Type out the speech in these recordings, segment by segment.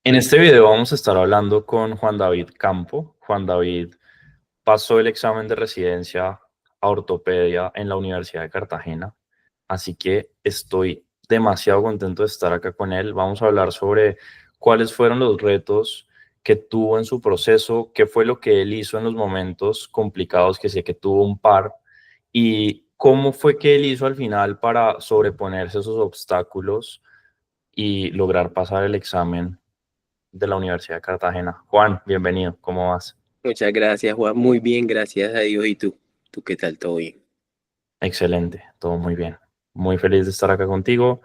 En este video vamos a estar hablando con Juan David Campo. Juan David pasó el examen de residencia a ortopedia en la Universidad de Cartagena, así que estoy demasiado contento de estar acá con él. Vamos a hablar sobre cuáles fueron los retos que tuvo en su proceso, qué fue lo que él hizo en los momentos complicados, que sé que tuvo un par, y cómo fue que él hizo al final para sobreponerse a esos obstáculos y lograr pasar el examen de la Universidad de Cartagena. Juan, bienvenido, ¿cómo vas? Muchas gracias, Juan. Muy bien, gracias a Dios. ¿Y tú? ¿Tú qué tal? ¿Todo bien? Excelente, todo muy bien. Muy feliz de estar acá contigo.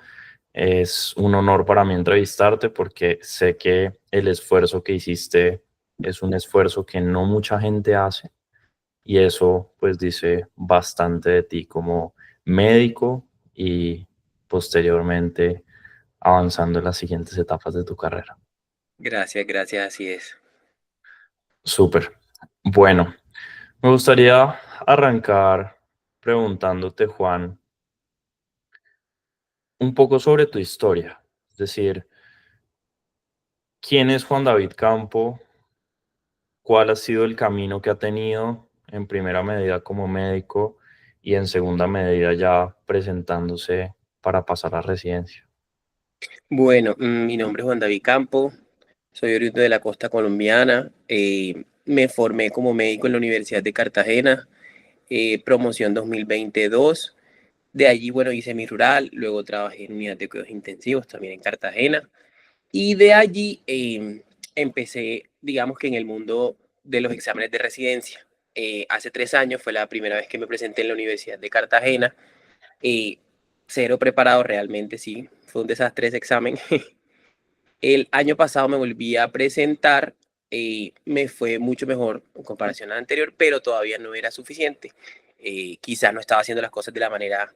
Es un honor para mí entrevistarte porque sé que el esfuerzo que hiciste es un esfuerzo que no mucha gente hace y eso pues dice bastante de ti como médico y posteriormente avanzando en las siguientes etapas de tu carrera. Gracias, gracias, así es. Súper. Bueno, me gustaría arrancar preguntándote, Juan, un poco sobre tu historia. Es decir, ¿quién es Juan David Campo? ¿Cuál ha sido el camino que ha tenido en primera medida como médico y en segunda medida ya presentándose para pasar a residencia? Bueno, mi nombre es Juan David Campo, soy oriundo de la costa colombiana. Me formé como médico en la Universidad de Cartagena, promoción 2022. De allí, bueno, hice mi rural, luego trabajé en unidad de cuidados intensivos también en Cartagena. Y de allí empecé, digamos que en el mundo de los exámenes de residencia. Hace 3 años fue la primera vez que me presenté en la Universidad de Cartagena. eh, Cero preparado realmente, sí. Fue un desastre ese examen. El año pasado me volví a presentar. Me fue mucho mejor en comparación al anterior, pero todavía no era suficiente. Quizás no estaba haciendo las cosas de la manera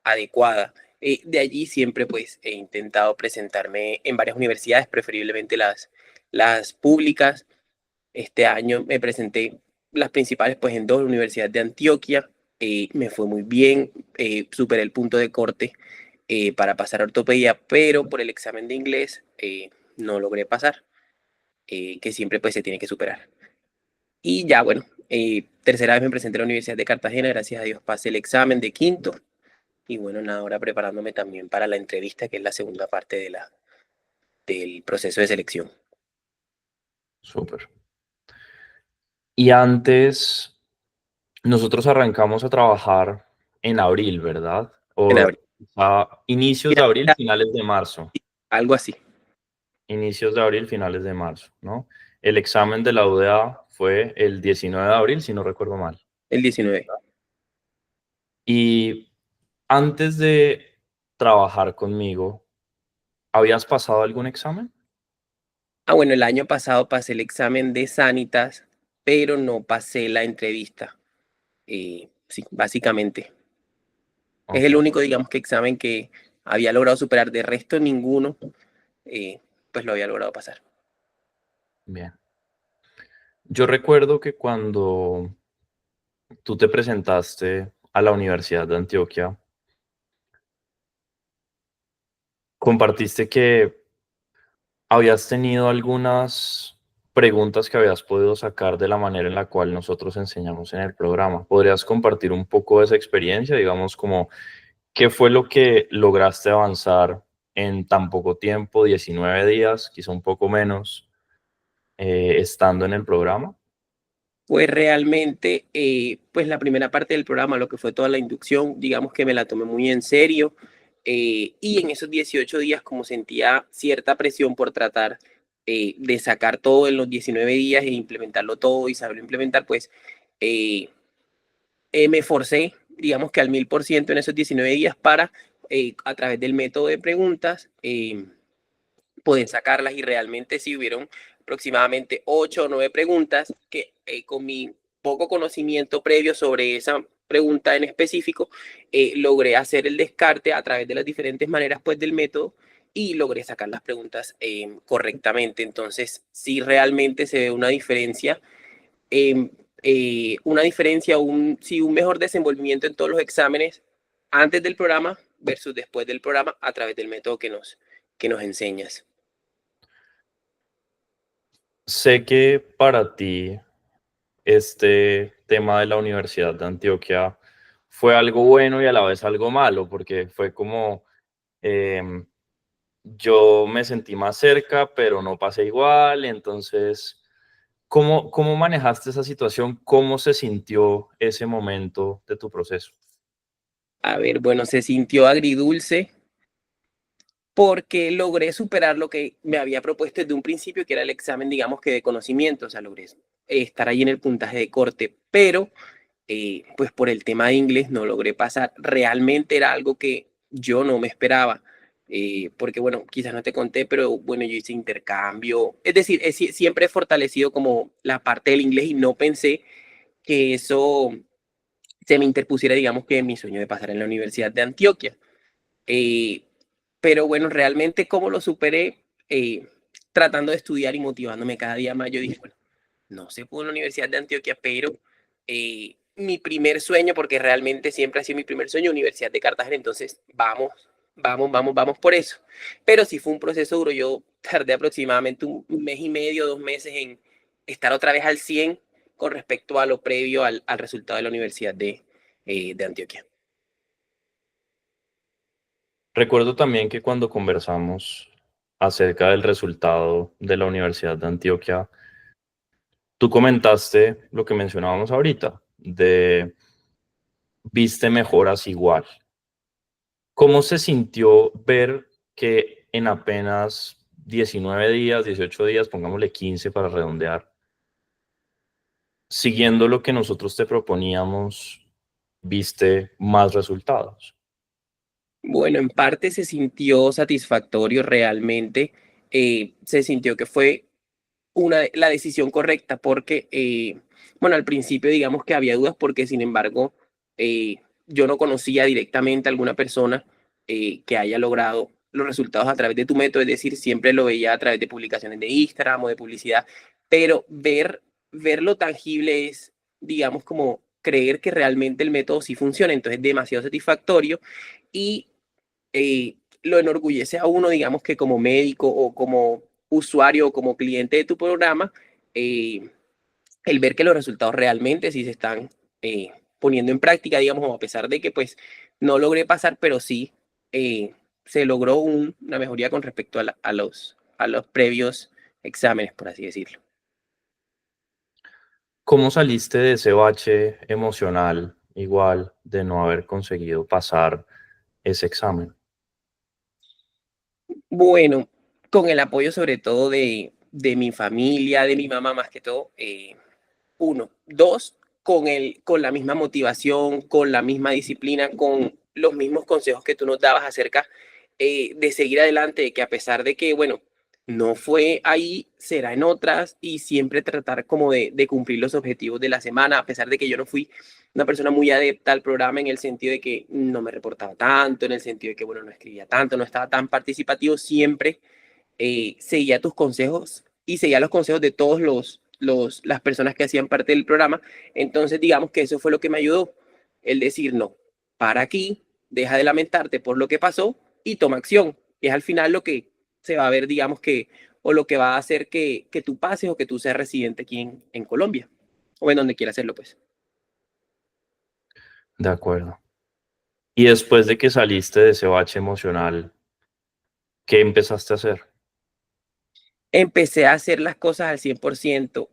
adecuada. De allí siempre pues he intentado presentarme en varias universidades, preferiblemente las públicas. Este año me presenté las principales pues en dos universidades de Antioquia. Me fue muy bien, superé el punto de corte para pasar a ortopedia, pero por el examen de inglés no logré pasar, que siempre pues se tiene que superar. Y ya bueno, tercera vez me presenté a la Universidad de Cartagena, gracias a Dios pasé el examen de quinto. Y bueno, nada, ahora preparándome también para la entrevista, que es la segunda parte del proceso de selección. Súper. Y antes, nosotros arrancamos a trabajar en abril, ¿verdad? En O abril. a inicios de Mira, abril, finales de marzo. algo así, Inicios de abril, finales de marzo, ¿no? El examen de la UDA fue el 19 de abril, si no recuerdo mal. el 19. Y antes de trabajar conmigo, ¿habías pasado algún examen? Bueno, el año pasado pasé el examen de Sanitas, pero no pasé la entrevista. Sí, básicamente. Es Ok, el único, digamos, que examen que había logrado superar. De resto, ninguno, pues lo había logrado pasar. bien. Yo recuerdo que cuando tú te presentaste a la Universidad de Antioquia, compartiste que habías tenido algunas preguntas que habías podido sacar de la manera en la cual nosotros enseñamos en el programa. ¿Podrías compartir un poco de esa experiencia? Digamos, como, ¿qué fue lo que lograste avanzar en tan poco tiempo, 19 días, quizá un poco menos, estando en el programa? Pues realmente, pues la primera parte del programa, lo que fue toda la inducción, digamos que me la tomé muy en serio. Y en esos 18 días, como sentía cierta presión por tratar de sacar todo en los 19 días e implementarlo todo y saberlo implementar, pues eh, me forcé, digamos que al 1000% en esos 19 días para, a través del método de preguntas, poder sacarlas, y realmente sí hubieron aproximadamente 8 o 9 preguntas que con mi poco conocimiento previo sobre esa pregunta en específico, logré hacer el descarte a través de las diferentes maneras pues del método y logré sacar las preguntas correctamente. Entonces sí realmente se ve una diferencia, sí, un mejor desenvolvimiento en todos los exámenes antes del programa versus después del programa a través del método que nos enseñas. Sé que para ti este tema de la Universidad de Antioquia fue algo bueno y a la vez algo malo, porque fue como em, yo me sentí más cerca, pero no pasé igual. Entonces, ¿cómo manejaste esa situación? ¿Cómo se sintió ese momento de tu proceso? A ver, bueno, se sintió agridulce porque logré superar lo que me había propuesto desde un principio, que era el examen, digamos que de conocimiento, o sea, logré estar ahí en el puntaje de corte, pero pues por el tema de inglés no logré pasar. Realmente era algo que yo no me esperaba, porque bueno, quizás no te conté, pero bueno, yo hice intercambio, es decir, siempre he fortalecido como la parte del inglés y no pensé que eso se me interpusiera, digamos que en mi sueño de pasar en la Universidad de Antioquia. Eh, pero bueno, realmente cómo lo superé, tratando de estudiar y motivándome cada día más. Yo dije, bueno, no se pudo en la Universidad de Antioquia, pero mi primer sueño, porque realmente siempre ha sido mi primer sueño, Universidad de Cartagena, entonces vamos, vamos, vamos, vamos por eso. Pero sí fue un proceso duro, yo tardé aproximadamente un mes y medio, 2 meses en estar otra vez al 100 con respecto a lo previo al resultado de la Universidad de Antioquia. Recuerdo también que cuando conversamos acerca del resultado de la Universidad de Antioquia, tú comentaste lo que mencionábamos ahorita, de viste mejoras igual. ¿Cómo se sintió ver que en apenas 19 días, 18 días, pongámosle 15 para redondear, siguiendo lo que nosotros te proponíamos, viste más resultados? Bueno, en parte se sintió satisfactorio realmente, se sintió que fue la decisión correcta porque, bueno, al principio digamos que había dudas porque sin embargo eh, yo no conocía directamente a alguna persona que haya logrado los resultados a través de tu método, es decir, siempre lo veía a través de publicaciones de Instagram o de publicidad, pero ver lo tangible es, digamos, como creer que realmente el método sí funciona, entonces es demasiado satisfactorio y lo enorgullece a uno, digamos que como médico o como usuario o como cliente de tu programa, eh, el ver que los resultados realmente sí se están poniendo en práctica, digamos, a pesar de que pues no logré pasar, pero sí se logró una mejoría con respecto a los previos exámenes, por así decirlo. ¿Cómo saliste de ese bache emocional igual de no haber conseguido pasar ese examen? Bueno, con el apoyo sobre todo de mi familia, de mi mamá más que todo, uno. Dos, con la misma motivación, con la misma disciplina, con los mismos consejos que tú nos dabas acerca de seguir adelante, de que a pesar de que, bueno, no fue ahí, será en otras y siempre tratar como de cumplir los objetivos de la semana, a pesar de que yo no fui una persona muy adepta al programa en el sentido de que no me reportaba tanto, en el sentido de que, bueno, no escribía tanto, no estaba tan participativo, siempre seguía tus consejos y seguía los consejos de todos las personas que hacían parte del programa. Entonces, digamos que eso fue lo que me ayudó, el decir, no, para aquí, deja de lamentarte por lo que pasó y toma acción. Que es al final lo que se va a ver, digamos que, o lo que va a hacer que tú pases o que tú seas residente aquí en Colombia o en donde quieras hacerlo, pues. De acuerdo. Y después de que saliste de ese bache emocional, ¿qué empezaste a hacer? Empecé a hacer las cosas al 100%.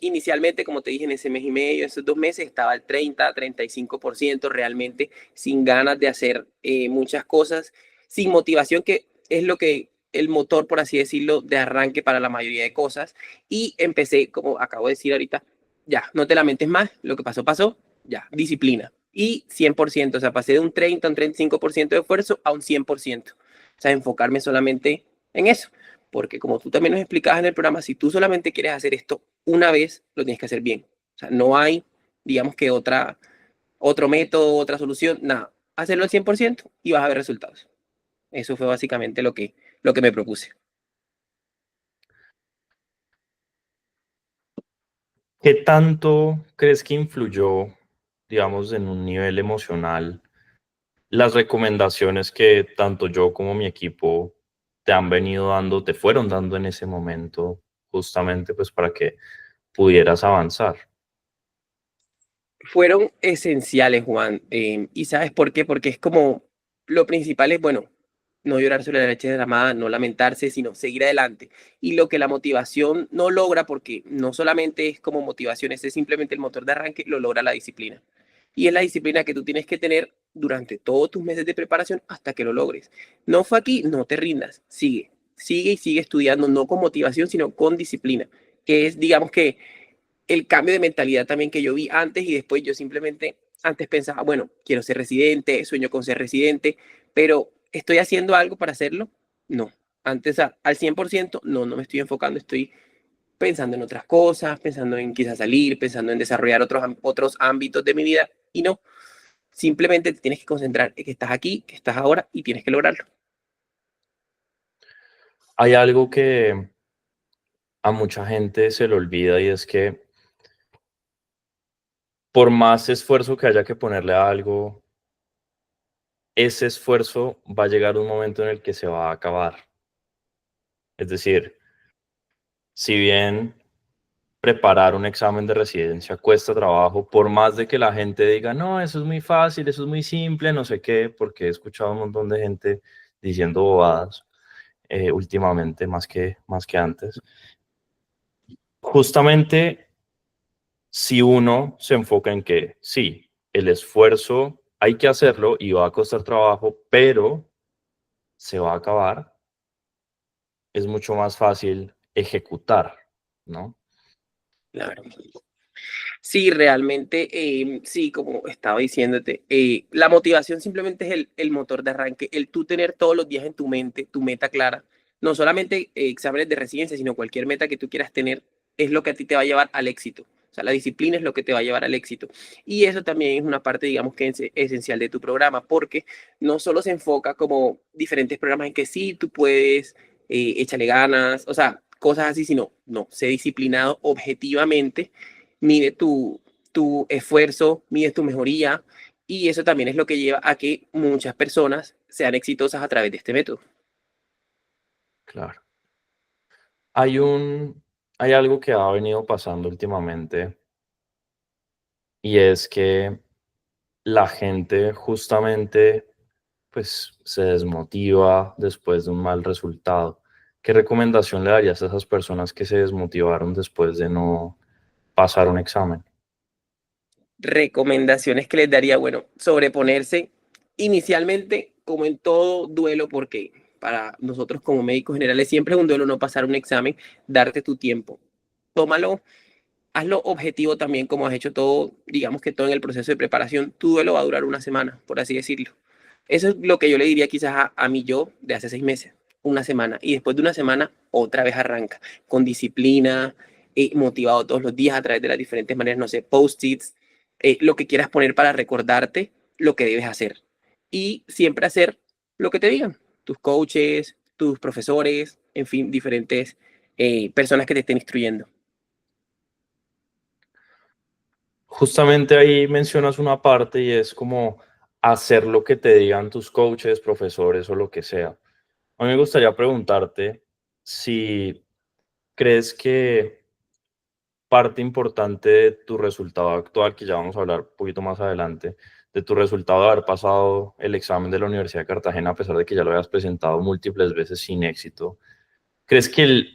Inicialmente, como te dije, en ese mes y medio, esos 2 meses, estaba al 30, 35% realmente sin ganas de hacer muchas cosas, sin motivación, que es lo que el motor, por así decirlo, de arranque para la mayoría de cosas. Y empecé, como acabo de decir ahorita, ya, no te lamentes más, lo que pasó, pasó, ya, disciplina. Y 100%, o sea, pasé de un 30 a un 35% de esfuerzo a un 100%. O sea, enfocarme solamente en eso. Porque como tú también nos explicabas en el programa, si tú solamente quieres hacer esto una vez, lo tienes que hacer bien. O sea, no hay, digamos que otro método, otra solución, nada. Hacerlo al 100% y vas a ver resultados. Eso fue básicamente lo que me propuse. ¿Qué tanto crees que influyó, digamos, en un nivel emocional, las recomendaciones que tanto yo como mi equipo te han venido dando, te fueron dando en ese momento? justamente pues para que pudieras avanzar? Fueron esenciales, Juan. ¿Y sabes por qué? Porque es como lo principal es, bueno, no llorar sobre la leche derramada, no lamentarse, sino seguir adelante. Y lo que la motivación no logra, porque no solamente es como motivación, ese es simplemente el motor de arranque, lo logra la disciplina. Y es la disciplina que tú tienes que tener durante todos tus meses de preparación hasta que lo logres. No fue aquí, no te rindas, sigue, sigue y sigue estudiando, no con motivación, sino con disciplina, que es, digamos que el cambio de mentalidad también que yo vi antes y después yo simplemente antes pensaba, bueno, quiero ser residente, sueño con ser residente, pero ¿estoy haciendo algo para hacerlo? No. Antes al 100%, no, no me estoy enfocando, estoy pensando en otras cosas, pensando en quizás salir, pensando en desarrollar otros ámbitos de mi vida y no, simplemente te tienes que concentrar en que estás aquí, que estás ahora y tienes que lograrlo. Hay algo que a mucha gente se le olvida y es que por más esfuerzo que haya que ponerle a algo, ese esfuerzo va a llegar un momento en el que se va a acabar. Es decir, si bien preparar un examen de residencia cuesta trabajo, por más de que la gente diga, no, eso es muy fácil, eso es muy simple, no sé qué, porque he escuchado un montón de gente diciendo bobadas últimamente, más que antes. Justamente si uno se enfoca en que sí, el esfuerzo hay que hacerlo y va a costar trabajo, pero se va a acabar, es mucho más fácil ejecutar, ¿no? Claro. Sí, realmente, sí, como estaba diciéndote, la motivación simplemente es el motor de arranque, el tú tener todos los días en tu mente tu meta clara, no solamente exámenes de residencia, sino cualquier meta que tú quieras tener, es lo que a ti te va a llevar al éxito. O sea, la disciplina es lo que te va a llevar al éxito. Y eso también es una parte, digamos, que es esencial de tu programa, porque no solo se enfoca como diferentes programas en que sí, tú puedes, échale ganas, o sea, cosas así, sino, no, sé disciplinado objetivamente, mide tu esfuerzo, mide tu mejoría y eso también es lo que lleva a que muchas personas sean exitosas a través de este método. Claro. Hay hay algo que ha venido pasando últimamente y es que la gente justamente pues se desmotiva después de un mal resultado. ¿Qué recomendación le darías a esas personas que se desmotivaron después de no pasar un examen? Recomendaciones que les daría, bueno, sobreponerse inicialmente, como en todo duelo, porque para nosotros como médicos generales siempre es un duelo no pasar un examen, darte tu tiempo. Tómalo, hazlo objetivo también, como has hecho todo, digamos que todo en el proceso de preparación. Tu duelo va a durar una semana, por así decirlo. Eso es lo que yo le diría quizás a mi yo de hace 6 meses, una semana. Y después de una semana, otra vez arranca, con disciplina, motivado todos los días a través de las diferentes maneras, no sé, post-its, lo que quieras poner para recordarte lo que debes hacer. Y siempre hacer lo que te digan, tus coaches, tus profesores, en fin, diferentes personas que te estén instruyendo. Justamente ahí mencionas una parte y es como hacer lo que te digan tus coaches, profesores o lo que sea. A mí me gustaría preguntarte si crees que parte importante de tu resultado actual, que ya vamos a hablar un poquito más adelante, de tu resultado de haber pasado el examen de la Universidad de Cartagena, a pesar de que ya lo habías presentado múltiples veces sin éxito, ¿crees que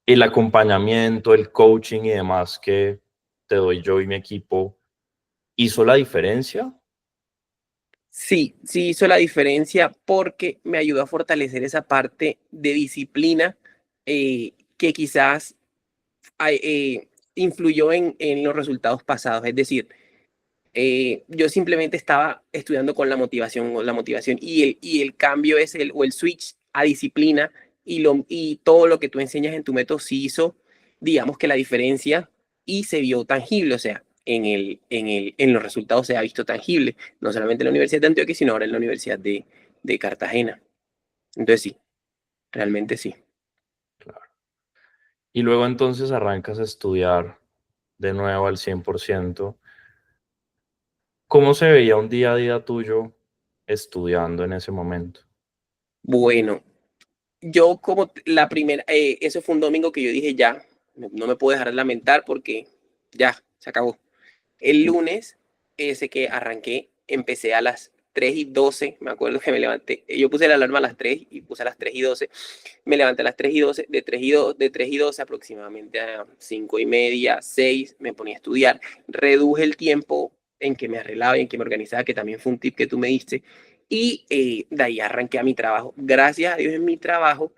el acompañamiento, el coaching y demás que te doy yo y mi equipo hizo la diferencia? Sí, sí hizo la diferencia porque me ayudó a fortalecer esa parte de disciplina que quizás influyó en los resultados pasados. Es decir, yo simplemente estaba estudiando con la motivación y el cambio es o el switch a disciplina y todo lo que tú enseñas en tu método sí hizo, digamos que la diferencia y se vio tangible, o sea, en los resultados se ha visto tangible, no solamente en la Universidad de Antioquia, sino ahora en la Universidad de Cartagena. Entonces sí, realmente sí. Claro. Y luego entonces arrancas a estudiar de nuevo al 100%. ¿Cómo se veía un día a día tuyo estudiando en ese momento? Bueno. Yo como la primera, eso fue un domingo que yo dije ya, no me puedo dejar de lamentar porque ya, se acabó. El lunes, ese que arranqué, empecé a las 3:12, me acuerdo que me levanté, yo puse la alarma a las 3 y puse a las 3:12, me levanté a las 3:12, de 3:12 aproximadamente a 5:30, 6, me ponía a estudiar, reduje el tiempo en que me arreglaba y en que me organizaba, que también fue un tip que tú me diste, y de ahí arranqué a mi trabajo. Gracias a Dios en mi trabajo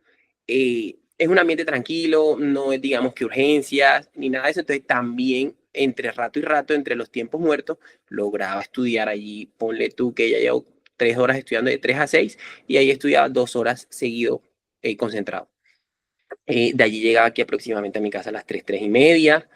es un ambiente tranquilo, no es digamos que urgencias ni nada de eso, entonces también entre rato y rato, entre los tiempos muertos, lograba estudiar allí. Ponle tú que ya llevo 3 horas estudiando de 3 a 6 y ahí estudiaba 2 horas seguido concentrado. De allí llegaba aquí aproximadamente a mi casa a las 3, 3:30.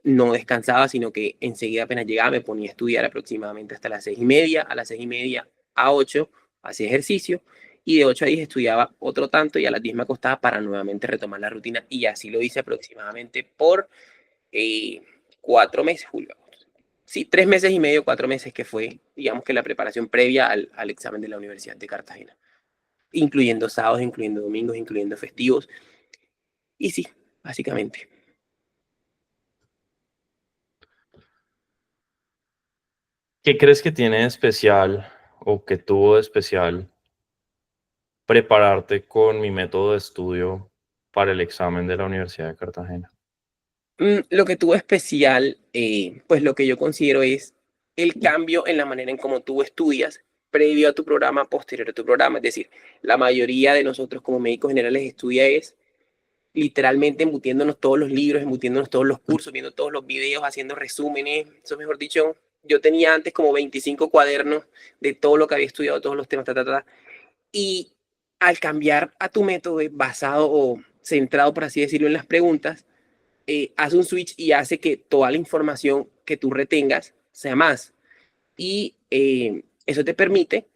No descansaba, sino que enseguida apenas llegaba me ponía a estudiar aproximadamente hasta las 6:30. A las 6:30 a 8 hacía ejercicio y de 8 a 10 estudiaba otro tanto y a las 10 me acostaba para nuevamente retomar la rutina y así lo hice aproximadamente por eh, 4 meses, Julio. Sí, 3 meses y medio, 4 meses que fue, digamos que la preparación previa al examen de la Universidad de Cartagena, incluyendo sábados, incluyendo domingos, incluyendo festivos. Y sí, básicamente. ¿Qué crees que tiene de especial o que tuvo de especial prepararte con mi método de estudio para el examen de la Universidad de Cartagena? Lo que tuvo especial, pues lo que yo considero es el cambio en la manera en cómo tú estudias previo a tu programa, posterior a tu programa. Es decir, la mayoría de nosotros como médicos generales estudia es literalmente embutiéndonos todos los libros, embutiéndonos todos los cursos, viendo todos los videos, haciendo resúmenes. Eso, mejor dicho, yo tenía antes como 25 cuadernos de todo lo que había estudiado, todos los temas, ta, ta, ta. Y al cambiar a tu método basado o centrado, por así decirlo, en las preguntas, hace un switch y hace que toda la información que tú retengas sea más. Y eso te permite,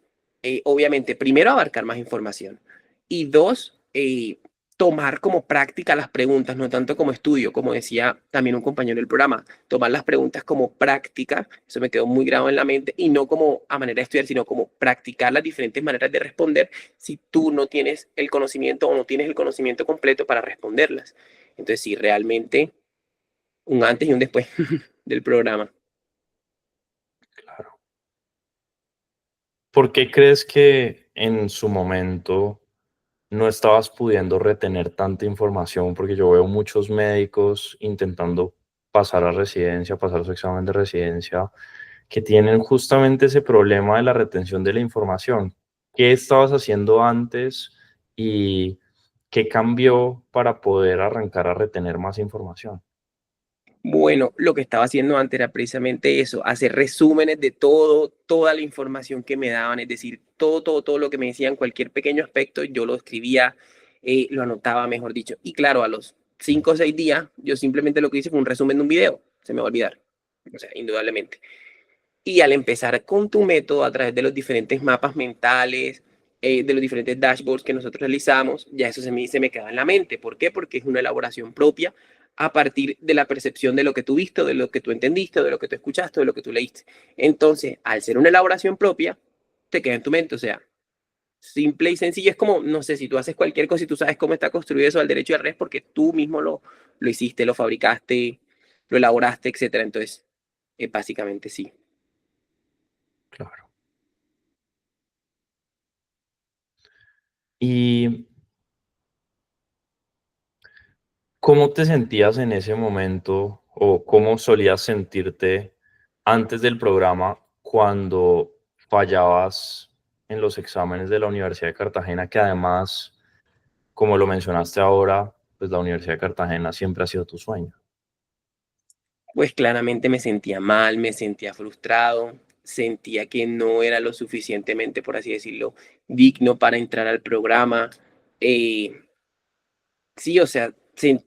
obviamente, primero abarcar más información y dos, tomar como práctica las preguntas, no tanto como estudio, como decía también un compañero del programa, tomar las preguntas como práctica, eso me quedó muy grabado en la mente, y no como a manera de estudiar, sino como practicar las diferentes maneras de responder si tú no tienes el conocimiento o no tienes el conocimiento completo para responderlas. Entonces, sí, realmente un antes y un después del programa. Claro. ¿Por qué crees que en su momento no estabas pudiendo retener tanta información? Porque yo veo muchos médicos intentando pasar a residencia, pasar su examen de residencia, que tienen justamente ese problema de la retención de la información. ¿Qué estabas haciendo antes y qué cambió para poder arrancar a retener más información? Bueno, lo que estaba haciendo antes era precisamente eso, hacer resúmenes de todo, toda la información que me daban, es decir, todo, todo, todo lo que me decían, cualquier pequeño aspecto, yo lo escribía, lo anotaba, mejor dicho. Y claro, a los 5 o 6 días, yo simplemente lo que hice fue un resumen de un video, se me va a olvidar, o sea, indudablemente. Y al empezar con tu método a través de los diferentes mapas mentales, de los diferentes dashboards que nosotros realizamos, ya eso se me queda en la mente. ¿Por qué? Porque es una elaboración propia a partir de la percepción de lo que tú viste, de lo que tú entendiste, de lo que tú escuchaste, de lo que tú leíste. Entonces, al ser una elaboración propia, te queda en tu mente. O sea, simple y sencillo. Es como, no sé, si tú haces cualquier cosa y tú sabes cómo está construido eso al derecho y al revés, porque tú mismo lo hiciste, lo fabricaste, lo elaboraste, etcétera. Entonces, básicamente sí. Claro. ¿Y cómo te sentías en ese momento o cómo solías sentirte antes del programa cuando fallabas en los exámenes de la Universidad de Cartagena, que además, como lo mencionaste ahora, pues la Universidad de Cartagena siempre ha sido tu sueño? Pues claramente me sentía mal, me sentía frustrado, sentía que no era lo suficientemente, por así decirlo, digno para entrar al programa. Eh, sí, o sea,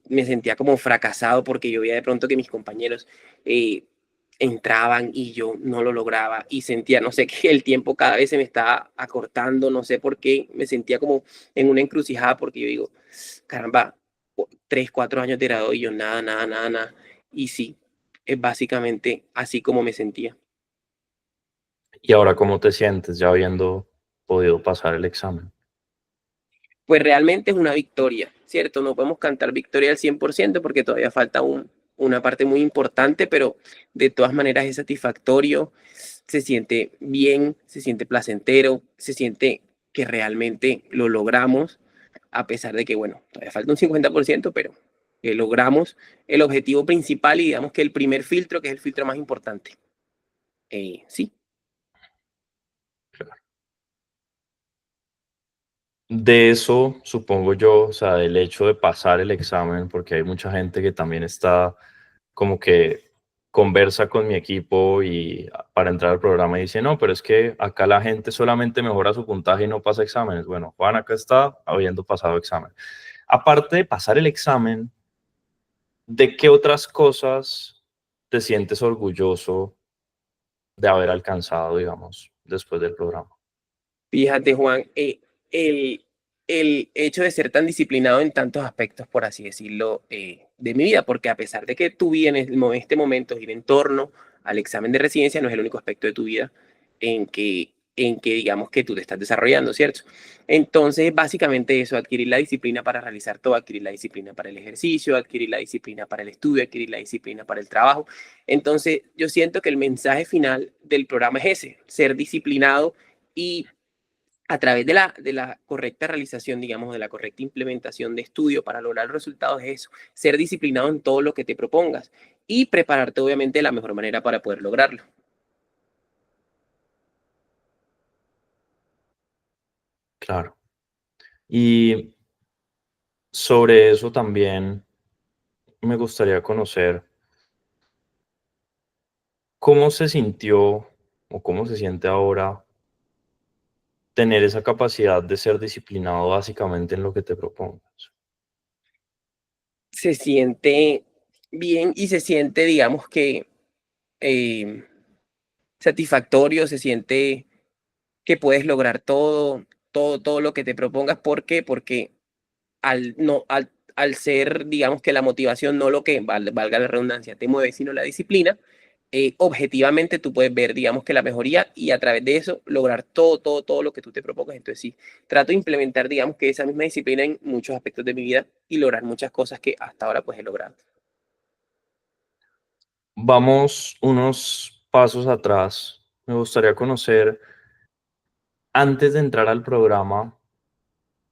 me sentía como fracasado porque yo veía de pronto que mis compañeros eh, entraban y yo no lo lograba y sentía, no sé, que el tiempo cada vez se me estaba acortando, no sé por qué, me sentía como en una encrucijada porque yo digo, caramba, 3, 4 años de grado y yo nada, nada, nada, nada. Y sí, es básicamente así como me sentía. ¿Y ahora cómo te sientes ya habiendo podido pasar el examen? pues realmente es una victoria, ¿cierto? No podemos cantar victoria al 100% porque todavía falta una parte muy importante, pero de todas maneras es satisfactorio, se siente bien, se siente placentero, se siente que realmente lo logramos, a pesar de que, bueno, todavía falta un 50%, pero logramos el objetivo principal y digamos que el primer filtro, que es el filtro más importante. Sí. De eso, supongo yo, o sea, del hecho de pasar el examen, porque hay mucha gente que también está como que conversa con mi equipo y para entrar al programa y dice, no, pero es que acá la gente solamente mejora su puntaje y no pasa exámenes. Bueno, Juan acá está habiendo pasado examen. Aparte de pasar el examen, ¿de qué otras cosas te sientes orgulloso de haber alcanzado, digamos, después del programa? Fíjate, Juan, el, el hecho de ser tan disciplinado en tantos aspectos, por así decirlo, de mi vida, porque a pesar de que tu vida en este momento gira en torno al examen de residencia, no es el único aspecto de tu vida en que digamos que tú te estás desarrollando, ¿cierto? Entonces, básicamente eso, adquirir la disciplina para realizar todo, adquirir la disciplina para el ejercicio, adquirir la disciplina para el estudio, adquirir la disciplina para el trabajo. Entonces, yo siento que el mensaje final del programa es ese, ser disciplinado y a través de la correcta realización, digamos, de la correcta implementación de estudio para lograr resultados es eso, ser disciplinado en todo lo que te propongas y prepararte obviamente de la mejor manera para poder lograrlo. Claro. Y sobre eso también me gustaría conocer cómo se sintió o cómo se siente ahora tener esa capacidad de ser disciplinado básicamente en lo que te propongas. Se siente bien y se siente, digamos que, eh, satisfactorio, se siente que puedes lograr todo, todo, todo lo que te propongas. ¿Por qué? Porque al, no, al ser, digamos que la motivación no lo que, valga la redundancia, te mueve, sino la disciplina, objetivamente tú puedes ver, digamos que la mejoría y a través de eso lograr todo, todo, todo lo que tú te propongas. Entonces sí, trato de implementar, digamos que esa misma disciplina en muchos aspectos de mi vida y lograr muchas cosas que hasta ahora pues he logrado. Vamos unos pasos atrás. Me gustaría conocer, antes de entrar al programa,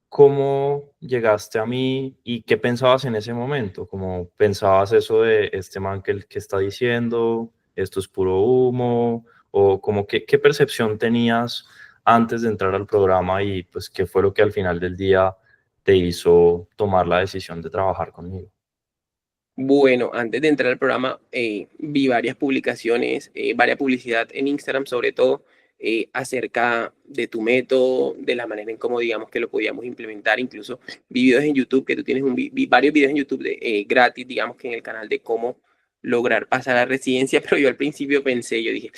¿cómo llegaste a mí y qué pensabas en ese momento? ¿Cómo pensabas eso de este man que está diciendo, esto es puro humo? ¿O como qué percepción tenías antes de entrar al programa y pues qué fue lo que al final del día te hizo tomar la decisión de trabajar conmigo? Bueno, antes de entrar al programa, vi varias publicaciones, varias publicidad en Instagram, sobre todo, acerca de tu método, de la manera en cómo, digamos, que lo podíamos implementar. Incluso vi videos en YouTube, que tú tienes vi varios videos en YouTube gratis, digamos, que en el canal de cómo lograr pasar a la residencia, pero yo al principio pensé, yo dije,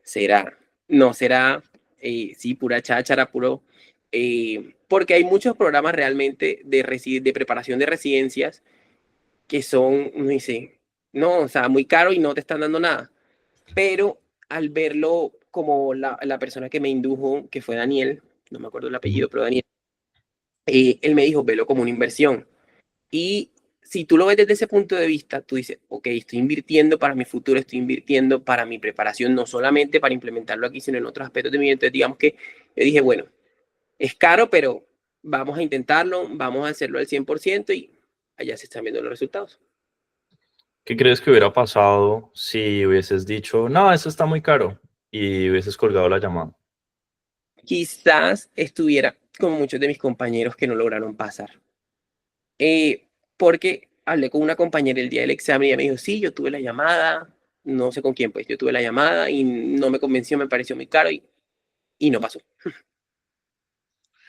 ¿será? No será, sí, pura cháchara, puro... porque hay muchos programas realmente de preparación de residencias que son, uno dice, no, o sea, muy caro y no te están dando nada. Pero al verlo como la persona que me indujo, que fue Daniel, no me acuerdo el Ujú. apellido, pero Daniel, él me dijo, velo como una inversión. Y si tú lo ves desde ese punto de vista, tú dices, ok, estoy invirtiendo para mi futuro, estoy invirtiendo para mi preparación, no solamente para implementarlo aquí, sino en otros aspectos de mi vida. Entonces, digamos que yo dije, bueno, es caro, pero vamos a intentarlo, vamos a hacerlo al 100% y allá se están viendo los resultados. ¿Qué crees que hubiera pasado si hubieses dicho, no, eso está muy caro y hubieses colgado la llamada? Quizás estuviera como muchos de mis compañeros que no lograron pasar. Porque hablé con una compañera el día del examen y ella me dijo, sí, yo tuve la llamada, no sé con quién, pues yo tuve la llamada y no me convenció, me pareció muy caro y no pasó.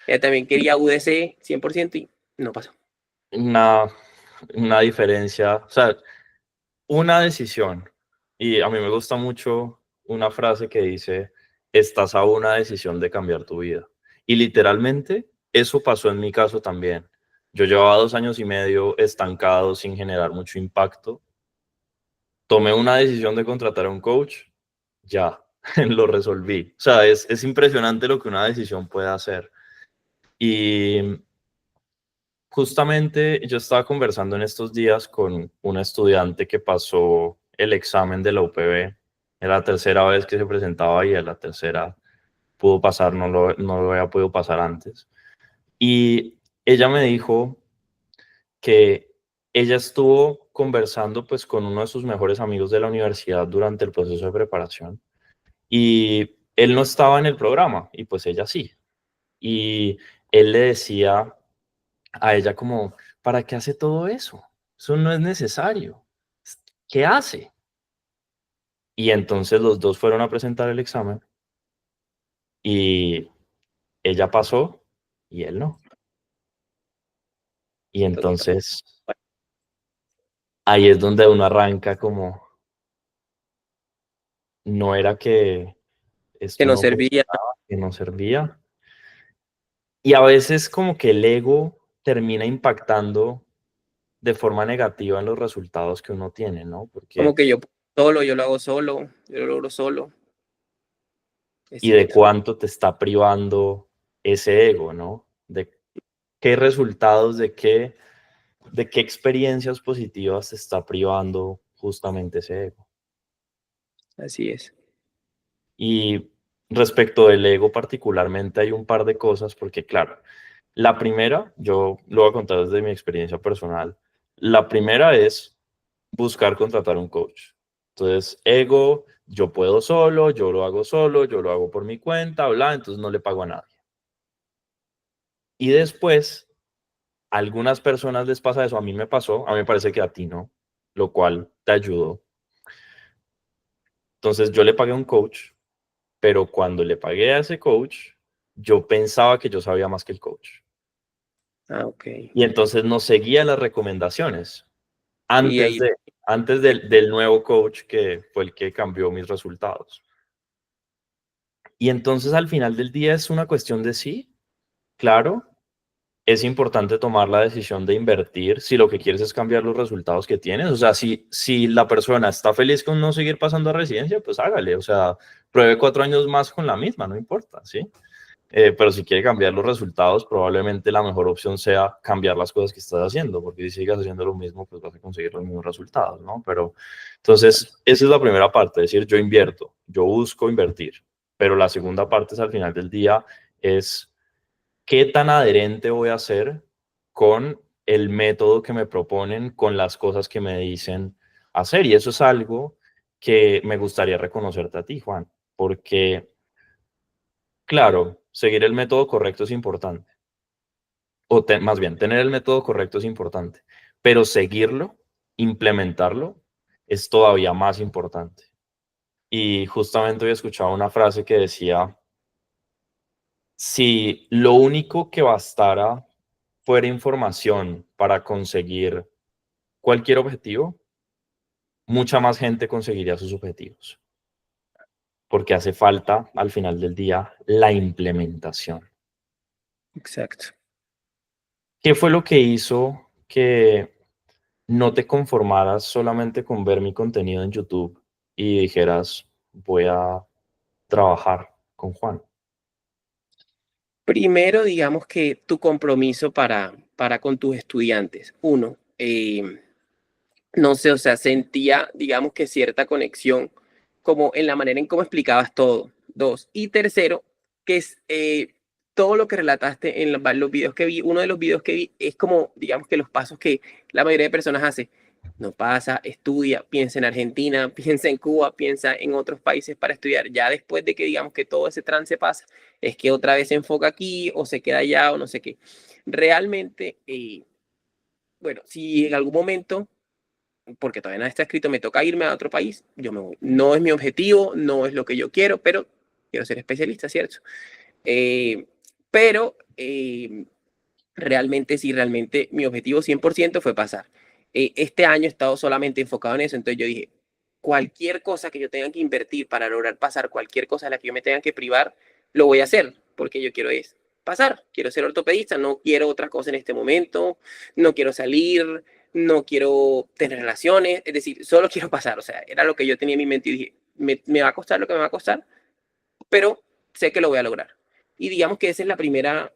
Ella también quería UDC 100% y no pasó. Una, una diferencia, o sea, una decisión. Y a mí me gusta mucho una frase que dice, estás a una decisión de cambiar tu vida. Y literalmente eso pasó en mi caso también. Yo llevaba 2 años y medio estancado sin generar mucho impacto. Tomé una decisión de contratar a un coach, ya, lo resolví. O sea, es impresionante lo que una decisión puede hacer. Y justamente yo estaba conversando en estos días con un estudiante que pasó el examen de la UPB. Era la tercera vez que se presentaba y a la tercera pudo pasar, no lo había podido pasar antes. Y ella me dijo que ella estuvo conversando pues con uno de sus mejores amigos de la universidad durante el proceso de preparación y él no estaba en el programa y pues ella sí. Y él le decía a ella como, ¿para qué hace todo eso? Eso no es necesario. ¿Qué hace? Y entonces los dos fueron a presentar el examen y ella pasó y él no. Y Total. entonces ahí es donde uno arranca como, no era que Que esto no no servía. funcionaba, que no servía. Y a veces como que el ego termina impactando de forma negativa en los resultados que uno tiene, ¿no? Como Porque, que yo solo, yo lo hago solo, yo lo logro solo. Es y de cierto. cuánto te está privando ese ego, ¿no? De qué resultados, de qué experiencias positivas te está privando justamente ese ego. Así es. Y respecto del ego particularmente hay un par de cosas, porque claro, la primera, yo lo voy a contar desde mi experiencia personal, la primera es buscar contratar un coach. Entonces, ego, yo puedo solo, yo lo hago por mi cuenta, bla, entonces no le pago a nadie. Y después, a algunas personas les pasa eso, a mí me pasó, a mí me parece que a ti no, lo cual te ayudó. Entonces, yo le pagué a un coach, pero cuando le pagué a ese coach, yo pensaba que yo sabía más que el coach. Ah, ok. Y entonces no seguía las recomendaciones Y antes ahí, de, antes del nuevo coach que fue el que cambió mis resultados. Y entonces al final del día es una cuestión de sí, claro, es importante tomar la decisión de invertir si lo que quieres es cambiar los resultados que tienes. O sea, si la persona está feliz con no seguir pasando a residencia, pues hágale. O sea, pruebe 4 años más con la misma, no importa, ¿sí? Pero si quiere cambiar los resultados, probablemente la mejor opción sea cambiar las cosas que estás haciendo, porque si sigues haciendo lo mismo, pues vas a conseguir los mismos resultados, ¿no? Pero entonces, esa es la primera parte, es decir, yo invierto, yo busco invertir, pero la segunda parte es al final del día, es qué tan adherente voy a ser con el método que me proponen, con las cosas que me dicen hacer. Y eso es algo que me gustaría reconocerte a ti, Juan, porque claro, seguir el método correcto es importante, más bien, tener el método correcto es importante, pero seguirlo, implementarlo, es todavía más importante. Y justamente hoy escuchaba una frase que decía, si lo único que bastara fuera información para conseguir cualquier objetivo, mucha más gente conseguiría sus objetivos, porque hace falta, al final del día, la implementación. exacto. ¿Qué fue lo que hizo que no te conformaras solamente con ver mi contenido en YouTube y dijeras, voy a trabajar con Juan? Primero, digamos que tu compromiso para con tus estudiantes. Uno, no sé, o sea, sentía, digamos que cierta conexión como en la manera en cómo explicabas todo. Dos. Y tercero, que es todo lo que relataste en los videos que vi. Uno de los videos que vi es como, digamos que los pasos que la mayoría de personas hace. No pasa, estudia, piensa en Argentina, piensa en Cuba, piensa en otros países para estudiar. Ya después de que digamos que todo ese trance pasa, es que otra vez se enfoca aquí o se queda allá o no sé qué. Realmente, bueno, si en algún momento porque todavía no está escrito, me toca irme a otro país, yo me voy. No es mi objetivo, no es lo que yo quiero, pero quiero ser especialista, ¿cierto? Eh, pero realmente sí, realmente mi objetivo 100% fue pasar. Este año he estado solamente enfocado en eso, entonces yo dije, cualquier cosa que yo tenga que invertir para lograr pasar, cualquier cosa a la que yo me tenga que privar, lo voy a hacer, porque yo quiero es pasar, quiero ser ortopedista, no quiero otra cosa en este momento, no quiero salir, no quiero tener relaciones, es decir, solo quiero pasar, o sea, era lo que yo tenía en mi mente y dije, me va a costar lo que me va a costar, pero sé que lo voy a lograr. Y digamos que esa es la primera,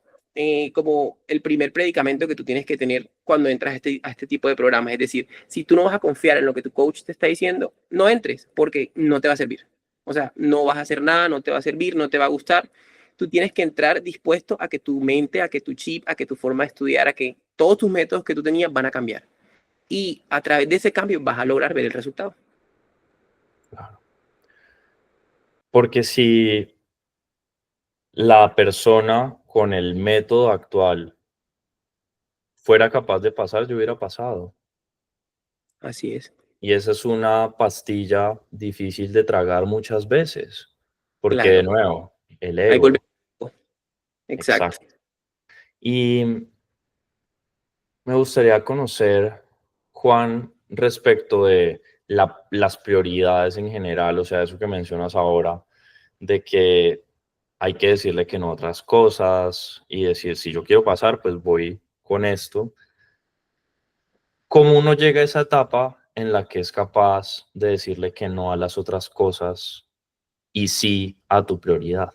como el primer predicamento que tú tienes que tener cuando entras a este tipo de programas. Es decir, si tú no vas a confiar en lo que tu coach te está diciendo, no entres porque no te va a servir. O sea, no vas a hacer nada, no te va a servir, no te va a gustar. Tú tienes que entrar dispuesto a que tu mente, a que tu chip, a que tu forma de estudiar, a que todos tus métodos que tú tenías van a cambiar. Y a través de ese cambio vas a lograr ver el resultado. Claro. Porque si la persona con el método actual fuera capaz de pasar, yo hubiera pasado. Así es. Y esa es una pastilla difícil de tragar muchas veces, porque de Claro. nuevo, el Ahí volvemos. ego, Exacto. exacto. Y me gustaría conocer, Juan, respecto de las prioridades en general, o sea, eso que mencionas ahora, de que hay que decirle que no a otras cosas y decir, si yo quiero pasar, pues voy con esto. ¿Cómo uno llega a esa etapa en la que es capaz de decirle que no a las otras cosas y sí a tu prioridad?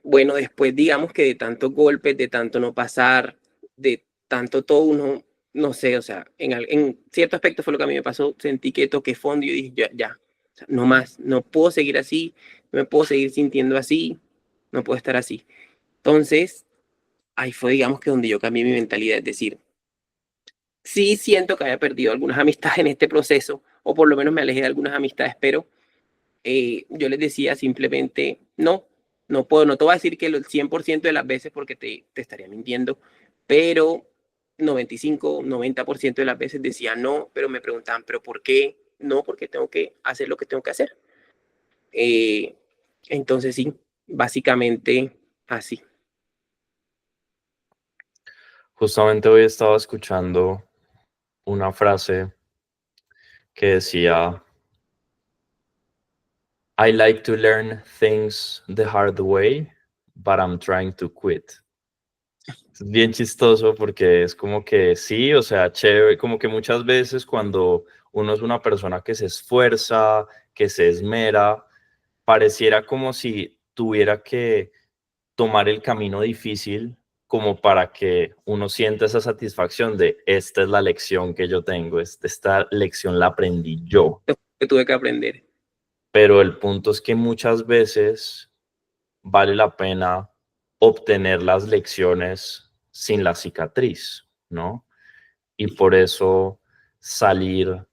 Bueno, después digamos que de tantos golpes, de tanto no pasar, de tanto todo uno, no sé, o sea, en cierto aspecto fue lo que a mí me pasó, sentí que toqué fondo y yo dije, ya, ya, o sea, no más, no puedo seguir así, no me puedo seguir sintiendo así, no puedo estar así. Entonces, ahí fue, digamos que donde yo cambié mi mentalidad, es decir, sí siento que había perdido algunas amistades en este proceso, o por lo menos me alejé de algunas amistades, pero yo les decía simplemente, no, no puedo, no te voy a decir que el 100% de las veces porque te estaría mintiendo, pero 95, 90% de las veces decía no, pero me preguntaban, ¿pero por qué? No, porque tengo que hacer lo que tengo que hacer. Eh, entonces sí, básicamente así. Justamente hoy estaba escuchando una frase que decía, I like to learn things the hard way, but I'm trying to quit. Es bien chistoso porque es como que sí, o sea, chévere, como que muchas veces cuando uno es una persona que se esfuerza, que se esmera, pareciera como si tuviera que tomar el camino difícil como para que uno sienta esa satisfacción de esta es la lección que yo tengo, esta lección la aprendí yo. Que tuve que aprender. Pero el punto es que muchas veces vale la pena obtener las lecciones sin la cicatriz, ¿no? Y por eso salir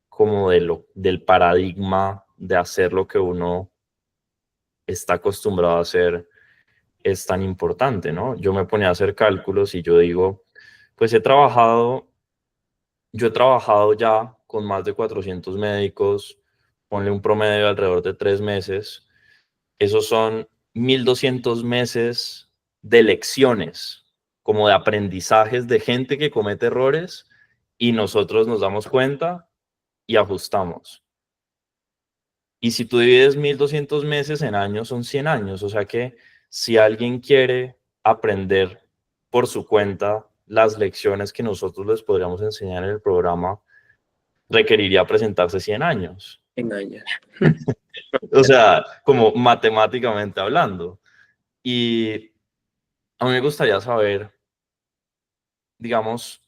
como del paradigma de hacer lo que uno está acostumbrado a hacer es tan importante, ¿no? Yo me ponía a hacer cálculos y yo digo, pues yo he trabajado ya con más de 400 médicos, ponle un promedio de alrededor de 3 meses, esos son 1.200 meses de lecciones, como de aprendizajes de gente que comete errores y nosotros nos damos cuenta y ajustamos. Y si tú divides 1.200 meses en años, son 100 años. O sea que si alguien quiere aprender por su cuenta las lecciones que nosotros les podríamos enseñar en el programa, requeriría presentarse 100 años. En años. O sea, como matemáticamente hablando. Y a mí me gustaría saber, digamos,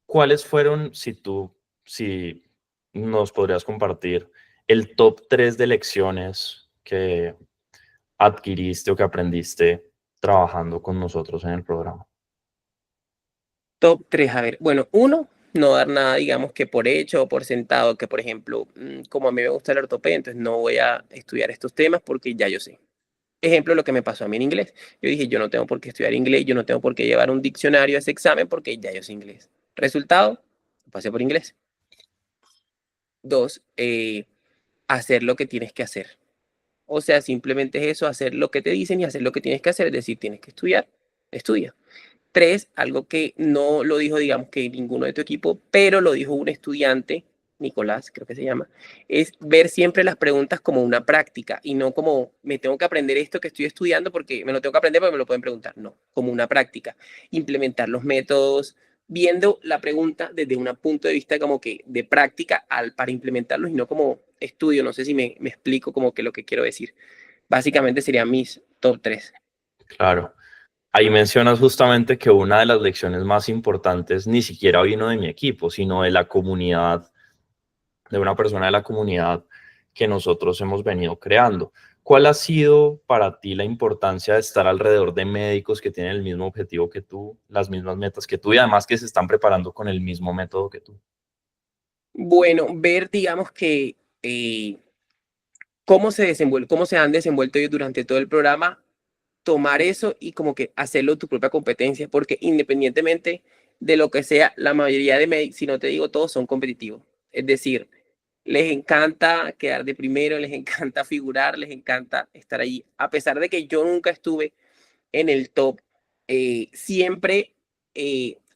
cuáles fueron, si nos podrías compartir, el top 3 de lecciones que adquiriste o que aprendiste trabajando con nosotros en el programa. Top 3 a ver. Bueno, uno, no dar nada, digamos, que por hecho o por sentado, que por ejemplo, como a mí me gusta la ortopedia, entonces no voy a estudiar estos temas porque ya yo sé. Ejemplo, lo que me pasó a mí en inglés. Yo dije, yo no tengo por qué estudiar inglés, yo no tengo por qué llevar un diccionario a ese examen porque ya yo sé inglés. Resultado, pasé por inglés. Dos, hacer lo que tienes que hacer. O sea, simplemente es eso, hacer lo que te dicen y hacer lo que tienes que hacer. Es decir, tienes que estudiar, estudia. Tres, algo que no lo dijo, digamos, que ninguno de tu equipo, pero lo dijo un estudiante, Nicolás, creo que se llama, es ver siempre las preguntas como una práctica y no como me tengo que aprender esto que estoy estudiando porque me lo tengo que aprender porque me lo pueden preguntar. No, como una práctica. Implementar los métodos, viendo la pregunta desde un punto de vista como que de práctica para implementarlos y no como estudio. No sé si me explico como que lo que quiero decir. Básicamente serían mis top 3. Claro. ahí mencionas justamente que una de las lecciones más importantes ni siquiera vino de mi equipo, sino de la comunidad, de una persona de la comunidad que nosotros hemos venido creando. ¿Cuál ha sido para ti la importancia de estar alrededor de médicos que tienen el mismo objetivo que tú, las mismas metas que tú y además que se están preparando con el mismo método que tú? Bueno, ver, digamos que cómo se han desenvuelto ellos durante todo el programa, tomar eso y como que hacerlo tu propia competencia, porque independientemente de lo que sea, la mayoría de médicos, si no te digo todos, son competitivos. Es decir, les encanta quedar de primero, les encanta figurar, les encanta estar allí. A pesar de que yo nunca estuve en el top, siempre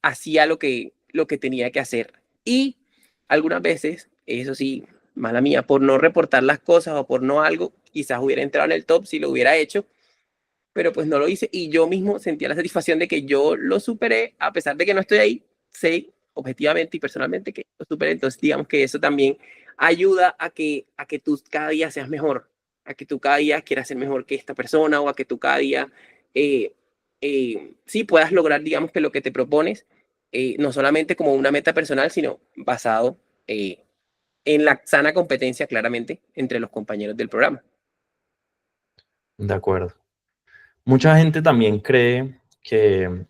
hacía lo que tenía que hacer. Y algunas veces, eso sí, mala mía, por no reportar las cosas o por no algo, quizás hubiera entrado en el top si lo hubiera hecho, pero pues no lo hice y yo mismo sentía la satisfacción de que yo lo superé, a pesar de que no estoy ahí, sé objetivamente y personalmente que lo superé. Entonces, digamos que eso también ayuda a que tú cada día seas mejor, a que tú cada día quieras ser mejor que esta persona o a que tú cada día eh, sí puedas lograr, digamos que lo que te propones, no solamente como una meta personal, sino basado en la sana competencia claramente entre los compañeros del programa. De acuerdo. Mucha gente también cree que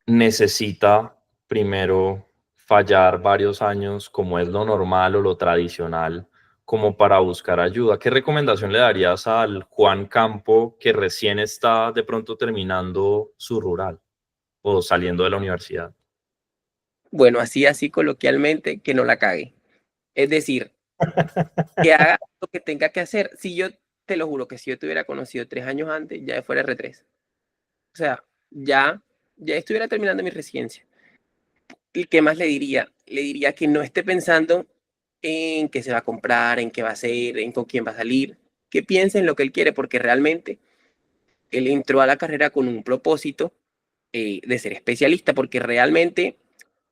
necesita primero fallar varios años como es lo normal o lo tradicional, como para buscar ayuda. ¿Qué recomendación le darías al Juan Campo que recién está de pronto terminando su rural o saliendo de la universidad? Bueno, así coloquialmente, que no la cague. Es decir, que haga lo que tenga que hacer. Si yo, te lo juro, que si yo te hubiera conocido 3 años antes, ya fuera R3. O sea, ya estuviera terminando mi residencia. ¿Y qué más le diría? Le diría que no esté pensando en qué se va a comprar, en qué va a hacer, en con quién va a salir. Que piense en lo que él quiere, porque realmente él entró a la carrera con un propósito de ser especialista, porque realmente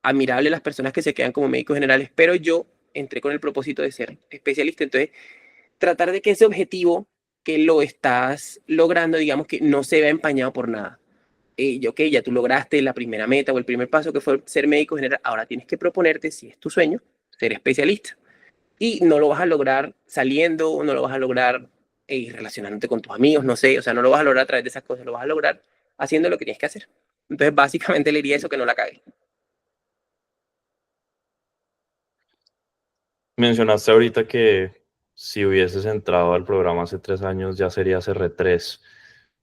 admirable las personas que se quedan como médicos generales, pero yo entré con el propósito de ser especialista. Entonces, tratar de que ese objetivo que lo estás logrando, digamos que no se vea empañado por nada. Yo que ya tú lograste la primera meta o el primer paso que fue ser médico general, ahora tienes que proponerte, si es tu sueño, ser especialista. Y no lo vas a lograr saliendo, no lo vas a lograr relacionándote con tus amigos, no sé, o sea, no lo vas a lograr a través de esas cosas, lo vas a lograr haciendo lo que tienes que hacer. Entonces, básicamente le diría eso, que no la cague. Mencionaste ahorita que si hubieses entrado al programa hace 3 años ya serías R3.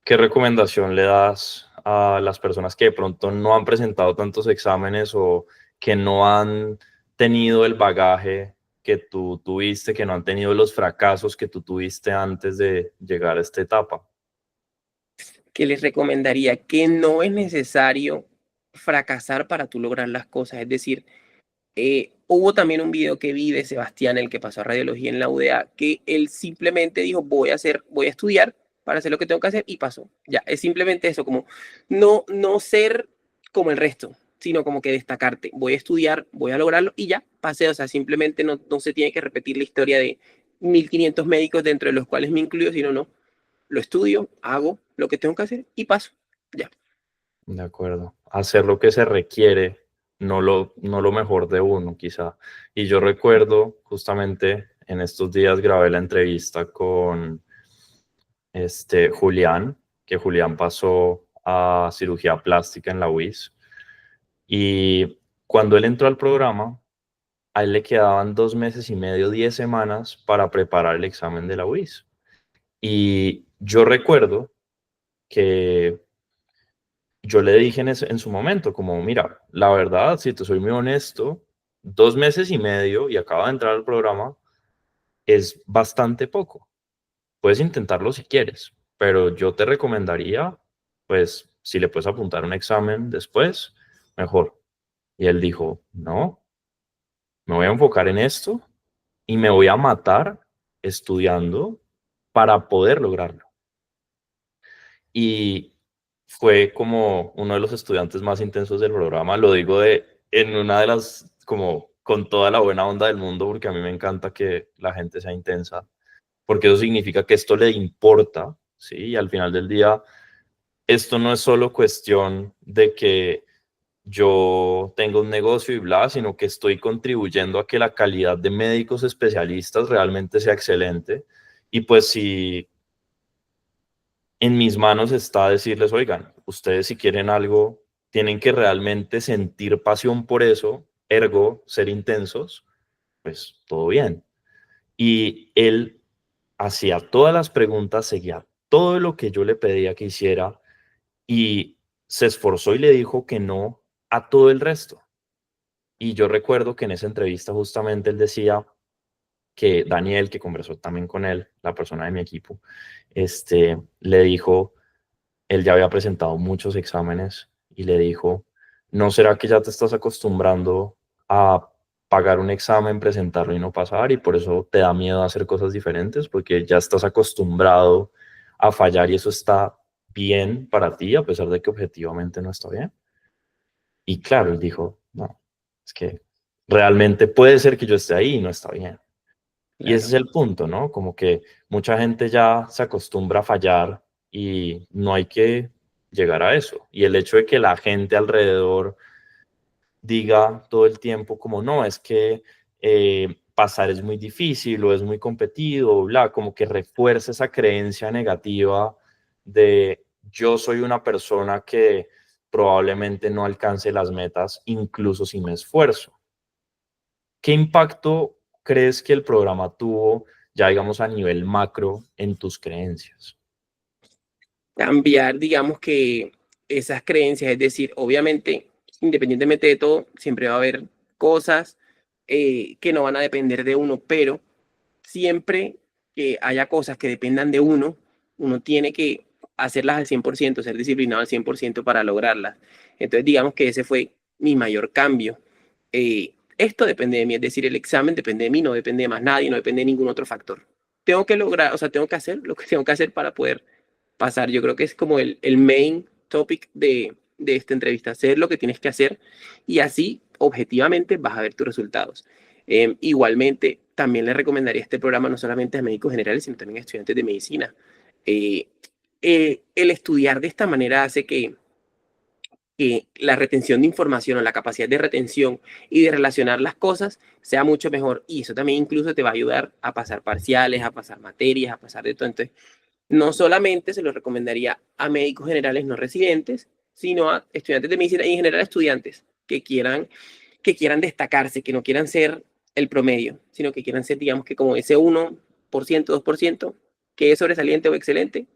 ¿Qué recomendación le das a las personas que de pronto no han presentado tantos exámenes o que no han tenido el bagaje que tú tuviste, que no han tenido los fracasos que tú tuviste antes de llegar a esta etapa? Que les recomendaría que no es necesario fracasar para tú lograr las cosas. Es decir, hubo también un video que vi de Sebastián, el que pasó a radiología en la UDA, que él simplemente dijo, voy a estudiar para hacer lo que tengo que hacer y pasó. Ya, es simplemente eso, como no ser como el resto, sino como que destacarte. Voy a estudiar, voy a lograrlo y ya, pasé. O sea, simplemente no se tiene que repetir la historia de 1500 médicos dentro de los cuales me incluyo, sino no, lo estudio, hago lo que tengo que hacer y paso. Ya. De acuerdo. Hacer lo que se requiere, no lo mejor de uno, quizá. Y yo recuerdo justamente en estos días grabé la entrevista con Julián, que Julián pasó a cirugía plástica en la UIS. Y cuando él entró al programa, a él le quedaban 2 meses y medio, 10 semanas para preparar el examen de la UIS. Y yo recuerdo que yo le dije en su momento, como, mira, la verdad, si te soy muy honesto, 2 meses y medio y acaba de entrar al programa es bastante poco. Puedes intentarlo si quieres, pero yo te recomendaría, pues, si le puedes apuntar un examen después, mejor. Y él dijo, no, me voy a enfocar en esto y me voy a matar estudiando para poder lograrlo. Y fue como uno de los estudiantes más intensos del programa, lo digo en una de las, como con toda la buena onda del mundo, porque a mí me encanta que la gente sea intensa, porque eso significa que esto le importa, ¿sí? Y al final del día esto no es solo cuestión de que yo tengo un negocio y bla, sino que estoy contribuyendo a que la calidad de médicos especialistas realmente sea excelente. Y pues si en mis manos está decirles, oigan, ustedes si quieren algo, tienen que realmente sentir pasión por eso, ergo, ser intensos, pues todo bien. Y él hacía todas las preguntas, seguía todo lo que yo le pedía que hiciera y se esforzó y le dijo que no a todo el resto. Y yo recuerdo que en esa entrevista justamente él decía que Daniel, que conversó también con él, la persona de mi equipo, le dijo, él ya había presentado muchos exámenes y le dijo, ¿no será que ya te estás acostumbrando a pagar un examen, presentarlo y no pasar y por eso te da miedo hacer cosas diferentes? Porque ya estás acostumbrado a fallar y eso está bien para ti a pesar de que objetivamente no está bien. Y claro, él dijo, no, es que realmente puede ser que yo esté ahí y no está bien. Y ese es Claro. el punto, ¿no? Como que mucha gente ya se acostumbra a fallar y no hay que llegar a eso. Y el hecho de que la gente alrededor diga todo el tiempo como no, es que pasar es muy difícil o es muy competido, bla, como que refuerza esa creencia negativa de yo soy una persona que probablemente no alcance las metas incluso si me esfuerzo. ¿Qué impacto crees que el programa tuvo, ya digamos a nivel macro, en tus creencias? Cambiar, digamos que esas creencias, es decir, obviamente, independientemente de todo, siempre va a haber cosas que no van a depender de uno, pero siempre que haya cosas que dependan de uno, uno tiene que hacerlas al 100%, ser disciplinado al 100% para lograrlas. Entonces, digamos que ese fue mi mayor cambio. Esto depende de mí, es decir, el examen depende de mí, no depende de más nadie, no depende de ningún otro factor. Tengo que lograr, o sea, tengo que hacer lo que tengo que hacer para poder pasar. Yo creo que es como el main topic de esta entrevista, hacer lo que tienes que hacer y así objetivamente vas a ver tus resultados. Igualmente, también le recomendaría este programa no solamente a médicos generales, sino también a estudiantes de medicina. Eh, el estudiar de esta manera hace que la retención de información o la capacidad de retención y de relacionar las cosas sea mucho mejor. Y eso también incluso te va a ayudar a pasar parciales, a pasar materias, a pasar de todo. Entonces, no solamente se lo recomendaría a médicos generales no residentes, sino a estudiantes de medicina y en general a estudiantes que quieran destacarse, que no quieran ser el promedio, sino que quieran ser, digamos que como ese 1%, 2%, que es sobresaliente o excelente,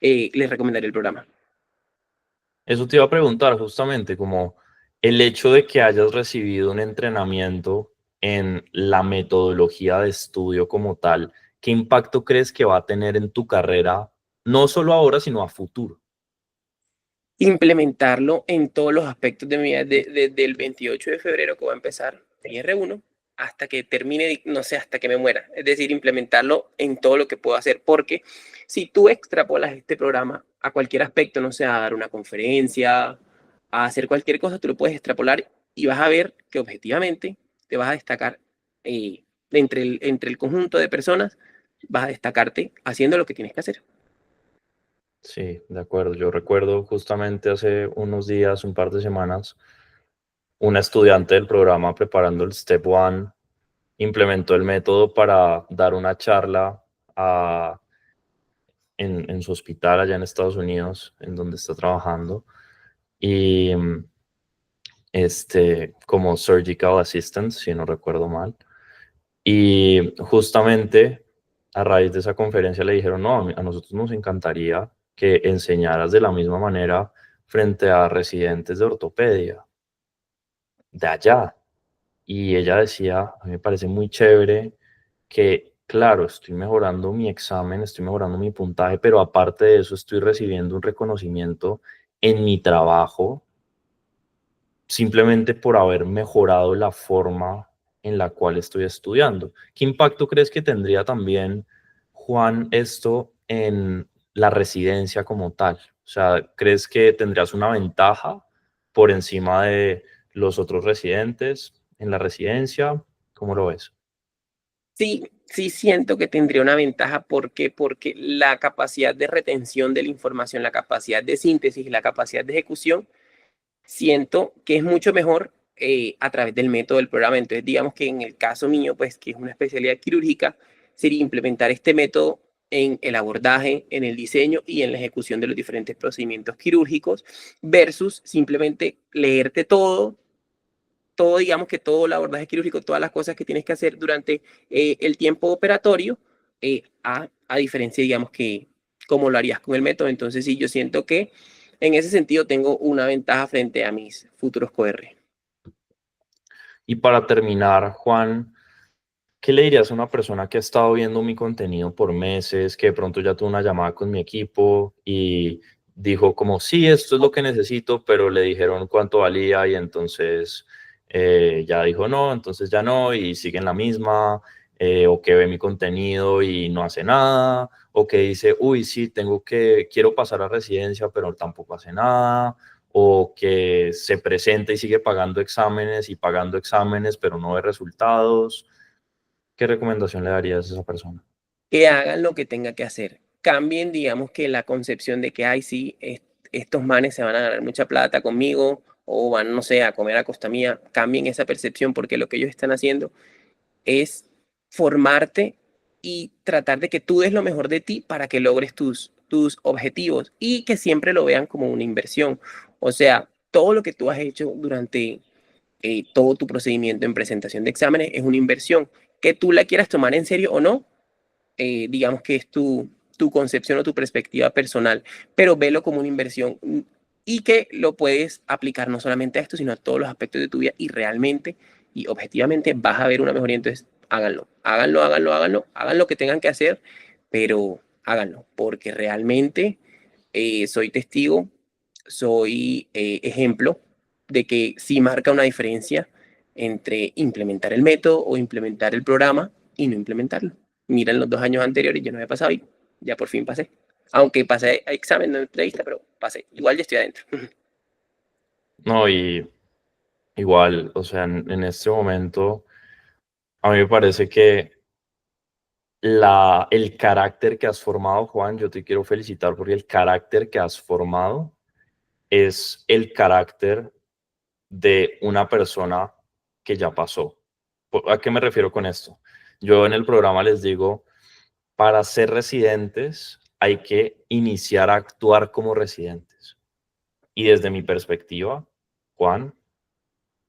les recomendaría el programa. Eso te iba a preguntar justamente, como el hecho de que hayas recibido un entrenamiento en la metodología de estudio como tal, ¿qué impacto crees que va a tener en tu carrera, no solo ahora, sino a futuro? Implementarlo en todos los aspectos de mi vida, desde el 28 de febrero que va a empezar mi R1 hasta que termine, no sé, hasta que me muera. Es decir, implementarlo en todo lo que puedo hacer, porque si tú extrapolas este programa a cualquier aspecto, no sé, a dar una conferencia, a hacer cualquier cosa, tú lo puedes extrapolar y vas a ver que objetivamente te vas a destacar entre el conjunto de personas, vas a destacarte haciendo lo que tienes que hacer. Sí, de acuerdo. Yo recuerdo justamente hace unos días, un par de semanas, una estudiante del programa preparando el Step One implementó el método para dar una charla a en su hospital allá en Estados Unidos, en donde está trabajando, y como surgical assistant, si no recuerdo mal. Y justamente a raíz de esa conferencia le dijeron, no, a nosotros nos encantaría que enseñaras de la misma manera frente a residentes de ortopedia de allá. Y ella decía, a mí me parece muy chévere que, claro, estoy mejorando mi examen, estoy mejorando mi puntaje, pero aparte de eso estoy recibiendo un reconocimiento en mi trabajo simplemente por haber mejorado la forma en la cual estoy estudiando. ¿Qué impacto crees que tendría también, Juan, esto en la residencia como tal? O sea, ¿crees que tendrías una ventaja por encima de los otros residentes en la residencia? ¿Cómo lo ves? Sí siento que tendría una ventaja. ¿Por qué? Porque la capacidad de retención de la información, la capacidad de síntesis, la capacidad de ejecución, siento que es mucho mejor a través del método del programa. Entonces, digamos que en el caso mío, pues que es una especialidad quirúrgica, sería implementar este método en el abordaje, en el diseño y en la ejecución de los diferentes procedimientos quirúrgicos, versus simplemente leerte todo, digamos que todo el abordaje quirúrgico, todas las cosas que tienes que hacer durante el tiempo operatorio, a diferencia, digamos, que como lo harías con el método. Entonces, sí, yo siento que en ese sentido tengo una ventaja frente a mis futuros QR. Y para terminar, Juan, ¿qué le dirías a una persona que ha estado viendo mi contenido por meses, que de pronto ya tuvo una llamada con mi equipo y dijo como, sí, esto es lo que necesito, pero le dijeron cuánto valía y entonces ya dijo no, entonces ya no y sigue en la misma, o que ve mi contenido y no hace nada, o que dice, uy, sí, quiero pasar a residencia, pero tampoco hace nada, o que se presenta y sigue pagando exámenes, pero no ve resultados? ¿Qué recomendación le darías a esa persona? Que hagan lo que tenga que hacer. Cambien, digamos, que la concepción de que, ay, sí, estos manes se van a ganar mucha plata conmigo o van, no sé, a comer a costa mía. Cambien esa percepción, porque lo que ellos están haciendo es formarte y tratar de que tú des lo mejor de ti para que logres tus objetivos, y que siempre lo vean como una inversión. O sea, todo lo que tú has hecho durante todo tu procedimiento en presentación de exámenes es una inversión. Que tú la quieras tomar en serio o no, digamos que es tu concepción o tu perspectiva personal, pero velo como una inversión, y que lo puedes aplicar no solamente a esto, sino a todos los aspectos de tu vida, y realmente y objetivamente vas a ver una mejoría. Entonces, háganlo, háganlo, háganlo, háganlo, hagan lo que tengan que hacer, pero háganlo, porque realmente soy testigo, soy ejemplo de que sí marca una diferencia entre implementar el método o implementar el programa y no implementarlo. Mira, en los 2 años anteriores yo no había pasado y ya por fin pasé. Aunque pasé a examen, no entrevista, pero pasé. Igual ya estoy adentro. No, y igual, o sea, en este momento, a mí me parece que el carácter que has formado, Juan, yo te quiero felicitar porque el carácter que has formado es el carácter de una persona que ya pasó. ¿A qué me refiero con esto? Yo en el programa les digo, para ser residentes hay que iniciar a actuar como residentes. Y desde mi perspectiva, Juan,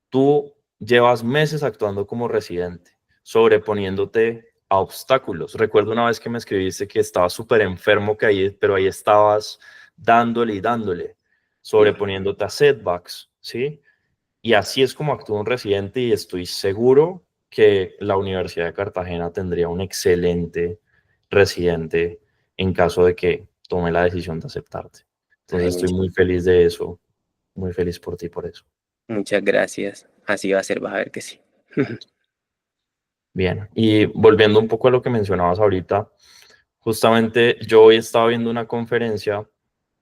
tú llevas meses actuando como residente, sobreponiéndote a obstáculos. Recuerdo una vez que me escribiste que estabas súper enfermo, pero ahí estabas dándole y dándole, Sí, sobreponiéndote a setbacks, ¿sí? Y así es como actúa un residente y estoy seguro que la Universidad de Cartagena tendría un excelente residente en caso de que tome la decisión de aceptarte. Entonces ay, estoy muy feliz de eso, muy feliz por ti por eso. muchas gracias. Así va a ser, vas a ver que sí. Bien, y volviendo un poco a lo que mencionabas ahorita, justamente yo hoy estaba viendo una conferencia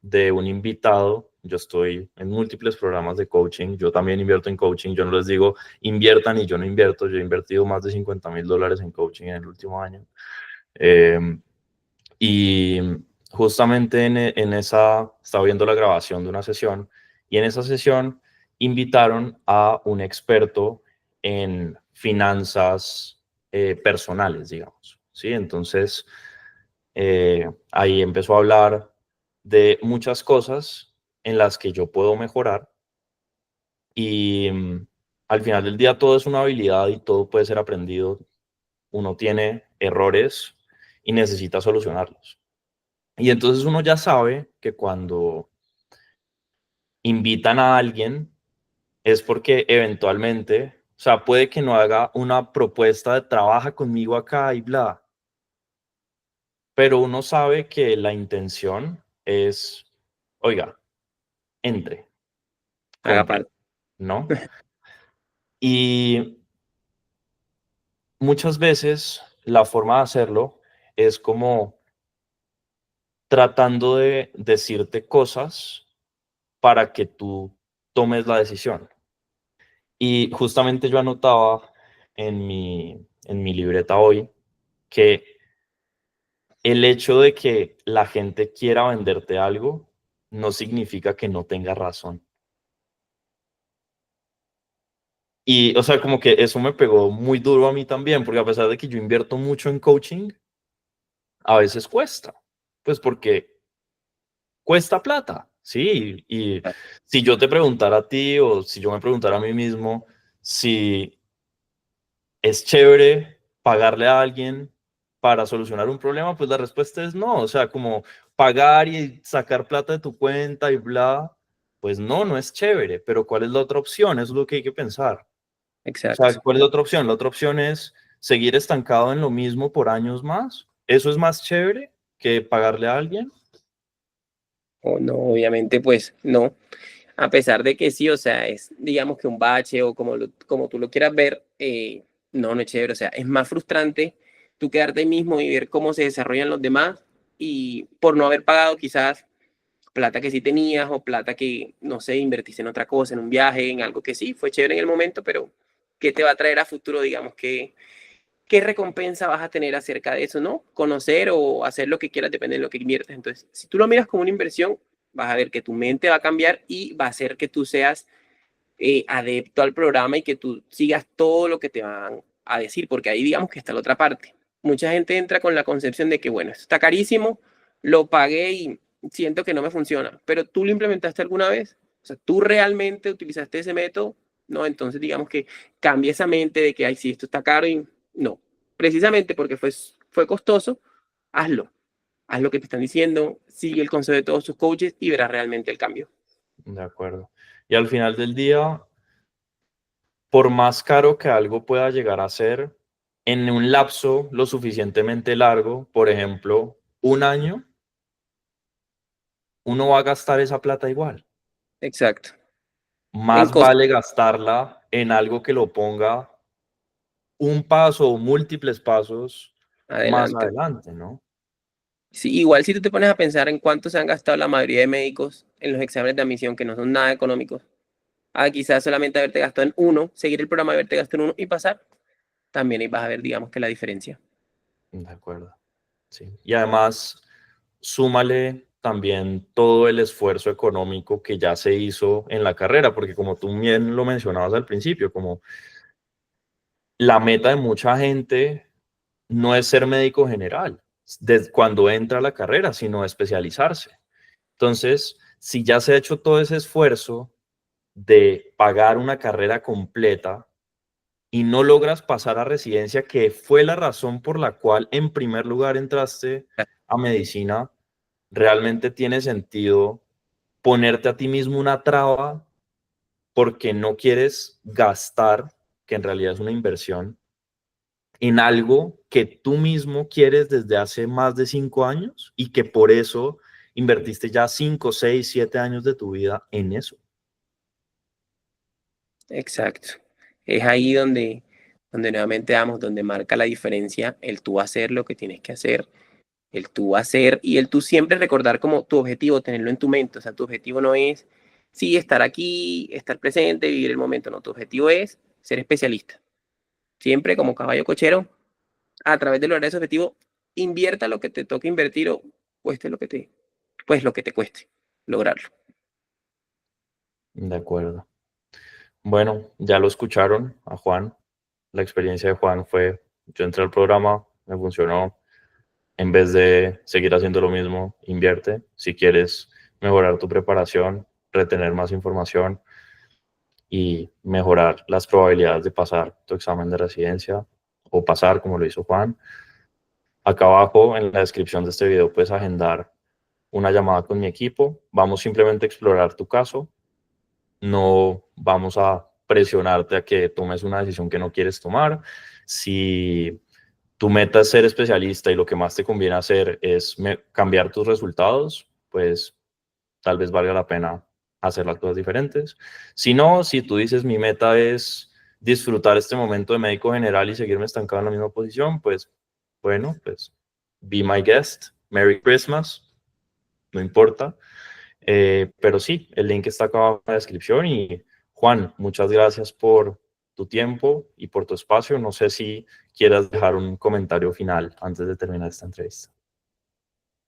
de un invitado. Yo estoy en múltiples programas de coaching, yo también invierto en coaching. Yo no les digo inviertan y yo no invierto. Yo he invertido más de $50,000 en coaching en el último año. Eh, y justamente en esa, estaba viendo la grabación de una sesión, y en esa sesión invitaron a un experto en finanzas personales, digamos, ¿sí? Entonces, ahí empezó a hablar de muchas cosas en las que yo puedo mejorar, y al final del día todo es una habilidad y todo puede ser aprendido. Uno tiene errores y necesita solucionarlos. Y entonces uno ya sabe que cuando invitan a alguien es porque eventualmente, o sea, puede que no haga una propuesta de trabaja conmigo acá y bla, pero uno sabe que la intención es, oiga, entre, Haga compre, parte. ¿no? Y muchas veces la forma de hacerlo es como tratando de decirte cosas para que tú tomes la decisión. Y justamente yo anotaba en mi libreta hoy que el hecho de que la gente quiera venderte algo no significa que no tenga razón. Y, o sea, como que eso me pegó muy duro a mí también, porque a pesar de que yo invierto mucho en coaching, a veces cuesta. Pues porque cuesta plata, ¿sí? Y si yo te preguntara a ti o si yo me preguntara a mí mismo si es chévere pagarle a alguien para solucionar un problema, pues la respuesta es no. O sea, como pagar y sacar plata de tu cuenta y bla, pues no, no es chévere. Pero ¿cuál es la otra opción? Eso es lo que hay que pensar. O sea, Exacto. ¿cuál es la otra opción? La otra opción es seguir estancado en lo mismo por años más. ¿Eso es más chévere que pagarle a alguien? O no, obviamente, pues no. A pesar de que sí, o sea, es digamos que un bache o como tú lo quieras ver, no, no es chévere. O sea, es más frustrante tú quedarte ahí mismo y ver cómo se desarrollan los demás y por no haber pagado quizás plata que sí tenías o plata que, no sé, invertiste en otra cosa, en un viaje, en algo que sí, fue chévere en el momento, pero ¿qué te va a traer a futuro, digamos, qué recompensa vas a tener acerca de eso, ¿no? Conocer o hacer lo que quieras depende de lo que inviertes. Entonces, si tú lo miras como una inversión, vas a ver que tu mente va a cambiar y va a hacer que tú seas adepto al programa y que tú sigas todo lo que te van a decir, porque ahí digamos que está la otra parte. Mucha gente entra con la concepción de que, bueno, esto está carísimo, lo pagué y siento que no me funciona, pero tú lo implementaste alguna vez, o sea, tú realmente utilizaste ese método, no, entonces digamos que cambia esa mente de que, ay, sí, esto está caro y no, precisamente porque fue costoso, hazlo, haz lo que te están diciendo, sigue el consejo de todos tus coaches y verás realmente el cambio. De acuerdo. Y al final del día, por más caro que algo pueda llegar a ser, en un lapso lo suficientemente largo, por ejemplo, un año, uno va a gastar esa plata igual. Exacto. En Más cosas vale gastarla en algo que lo ponga un paso o múltiples pasos más adelante. adelante, ¿no? Sí, igual si tú te pones a pensar en cuánto se han gastado la mayoría de médicos en los exámenes de admisión que no son nada económicos, quizás solamente haberte gastado en uno, seguir el programa, haberte gastado en uno y pasar, también ahí vas a ver, digamos que la diferencia. De acuerdo, sí. Y además, súmale también todo el esfuerzo económico que ya se hizo en la carrera, porque como tú bien lo mencionabas al principio, como la meta de mucha gente no es ser médico general desde cuando entra a la carrera, sino especializarse. Entonces, si ya se ha hecho todo ese esfuerzo de pagar una carrera completa y no logras pasar a residencia, que fue la razón por la cual en primer lugar entraste a medicina, realmente tiene sentido ponerte a ti mismo una traba porque no quieres gastar, que en realidad es una inversión, en algo que tú mismo quieres desde hace más de 5 años y que por eso invertiste ya 5, 6, 7 años de tu vida en eso. Exacto. Es ahí donde nuevamente vamos, donde marca la diferencia el tú hacer lo que tienes que hacer, el tú hacer y el tú siempre recordar como tu objetivo, tenerlo en tu mente. O sea, tu objetivo no es, sí, estar aquí, estar presente, vivir el momento, no, tu objetivo es ser especialista. Siempre como caballo cochero, a través de lograr ese objetivo, invierta lo que te toque invertir o cueste pues lo que te cueste lograrlo. De acuerdo. Bueno, ya lo escucharon a Juan. La experiencia de Juan fue, yo entré al programa, me funcionó. En vez de seguir haciendo lo mismo, invierte. Si quieres mejorar tu preparación, retener más información y mejorar las probabilidades de pasar tu examen de residencia o pasar como lo hizo Juan. Acá abajo en la descripción de este video puedes agendar una llamada con mi equipo. Vamos simplemente a explorar tu caso. No vamos a presionarte a que tomes una decisión que no quieres tomar. Si tu meta es ser especialista y lo que más te conviene hacer es cambiar tus resultados, pues tal vez valga la pena hacer las cosas diferentes. Si no, si tú dices mi meta es disfrutar este momento de médico general y seguirme estancado en la misma posición, pues bueno, pues be my guest, Merry Christmas, no importa. Pero sí, el link está acá abajo en la descripción y Juan, muchas gracias por tu tiempo y por tu espacio. No sé si quieras dejar un comentario final antes de terminar esta entrevista.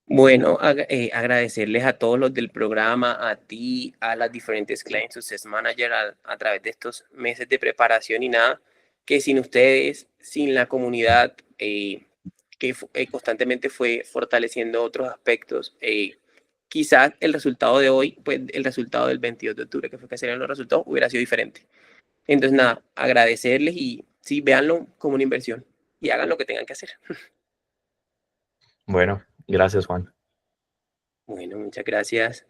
Bueno, agradecerles a todos los del programa, a ti, a las diferentes Client Success Manager a través de estos meses de preparación y nada, que sin ustedes, sin la comunidad que constantemente fue fortaleciendo otros aspectos, quizás el resultado de hoy, pues el resultado del 22 de octubre, que fue que salieron los resultados, hubiera sido diferente. Entonces, nada, agradecerles y sí, véanlo como una inversión y hagan lo que tengan que hacer. Bueno, gracias, Juan. Bueno, muchas gracias.